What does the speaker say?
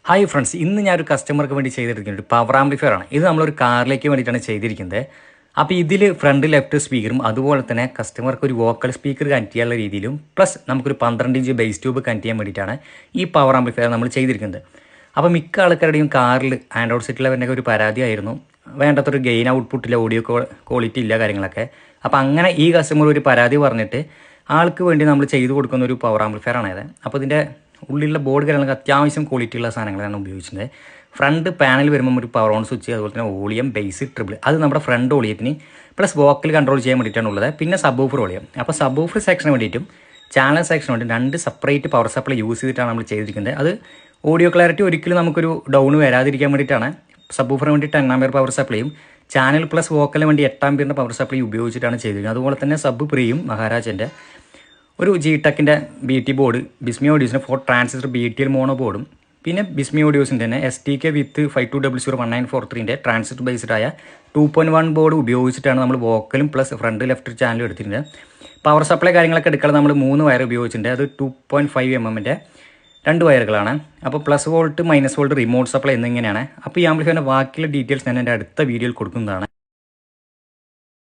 Hi friends, ഇന്ന് ഞാനൊരു കസ്റ്റമർക്ക് വേണ്ടി ചെയ്തിരിക്കുന്നത് ഒരു പവർ ആംപ്ലിഫയർ ആണ്. ഇത് നമ്മളൊരു കാറിലേക്ക് വേണ്ടിയിട്ടാണ് ചെയ്തിരിക്കുന്നത്. അപ്പോൾ ഇതിൽ ഫ്രണ്ട് ലെഫ്റ്റ് സ്പീക്കറും അതുപോലെ തന്നെ കസ്റ്റമർക്ക് ഒരു വോക്കൽ സ്പീക്കർ കണക്ട് ചെയ്യാനുള്ള രീതിയിലും പ്ലസ് നമുക്കൊരു 12 ഇഞ്ച് ബേസ് ട്യൂബ് കണക്ട് ചെയ്യാൻ വേണ്ടിയിട്ടാണ് ഈ പവർ ആംപ്ലിഫയർ നമ്മൾ ചെയ്തിരിക്കുന്നത്. അപ്പോൾ മിക്ക ആൾക്കാരുടെയും കാറിൽ ആൻഡ്രോയിഡ് സെറ്റ് ലെവലിൻ്റെ ഒരു പരാതിയായിരുന്നു, വേണ്ടത്തൊരു ഗെയിൻ ഔട്ട്പുട്ടില്ല, ഓഡിയോ ക്വാളിറ്റി ഇല്ല കാര്യങ്ങളൊക്കെ. അപ്പോൾ അങ്ങനെ ഈ കസ്റ്റമർ ഒരു പരാതി പറഞ്ഞിട്ട് ആൾക്ക് വേണ്ടി നമ്മൾ ചെയ്തു കൊടുക്കുന്ന ഒരു പവർ ആംപ്ലിഫയർ ആണത്. അപ്പോൾ ഇതിൻ്റെ ഉള്ളിലുള്ള ബോർഡ് കാര്യങ്ങളൊക്കെ അത്യാവശ്യം ക്വാളിറ്റി ഉള്ള സാധനങ്ങളാണ് ഉപയോഗിച്ചത്. ഫ്രണ്ട് പാനൽ വരുമ്പോൾ ഒരു പവർ ഓൺ സ്വിച്ച്, അതുപോലെ തന്നെ വോളിയം, ബേസ്, ട്രിബിൾ, അത് നമ്മുടെ ഫ്രണ്ട് വോളിയത്തിന് പ്ലസ് വോക്കൽ കൺട്രോൾ ചെയ്യാൻ വേണ്ടിയിട്ടാണ് ഉള്ളത്. പിന്നെ സബ് വൂഫർ വോളിയം. അപ്പോൾ സബ് വൂഫർ സെക്ഷന് വേണ്ടിയിട്ടും ചാനൽ സെക്ഷന് വേണ്ടി 2 സെപ്പറേറ്റ് പവർ സപ്ലൈ യൂസ് ചെയ്തിട്ടാണ് നമ്മൾ ചെയ്തിരിക്കുന്നത്. അത് ഓഡിയോ ക്ലാരിറ്റി ഒരിക്കലും നമുക്കൊരു ഡൗൺ വരാതിരിക്കാൻ വേണ്ടിയിട്ടാണ്. സബ് വൂഫറിന് വേണ്ടി 10 ആംപിയർ പവർ സപ്ലൈയും ചാനൽ പ്ലസ് വോക്കലിന് വേണ്ടി 8 ആംപിയറിൻ്റെ പവർ സപ്ലൈ ഉപയോഗിച്ചിട്ടാണ് ചെയ്തിരിക്കുന്നത്. അതുപോലെ തന്നെ സബ് പ്രിയും മഹാരാജൻ്റെ ഒരു ജിടെക്കിൻ്റെ BT ബോർഡ്, ബിസ്മി ഓഡിയോസിൻ്റെ 4 ട്രാൻസിസ്റ്റർ BTL മോണോ ബോർഡും പിന്നെ ബിസ്മി ഓഡിയോസിൻ്റെ തന്നെ STK വിത്ത് 52001943ൻ്റെ ട്രാൻസിസ്റ്റർ ബേസ്ഡ് ആയ 2.1 ബോർഡ് ഉപയോഗിച്ചിട്ടാണ് നമ്മൾ വോക്കലും പ്ലസ് ഫ്രണ്ട് ലെഫ്റ്റ് ചാനലും എടുത്തിട്ടുണ്ട്. പവർ സപ്ലൈ കാര്യങ്ങളൊക്കെ എടുക്കാൻ നമ്മൾ 3 വയർ ഉപയോഗിച്ചിട്ടുണ്ട്. അത് 2.5 mm 2 വയറുകളാണ്. അപ്പോൾ plus volt minus volt remote supply എന്നിങ്ങനെയാണ്. അപ്പോൾ ഈ ആംപ്ലിഫയറിൻ്റെ ബാക്കിയുള്ള ഡീറ്റെയിൽസ് ഞാൻ എൻ്റെ അടുത്ത വീഡിയോയിൽ കൊടുക്കുന്നതാണ്.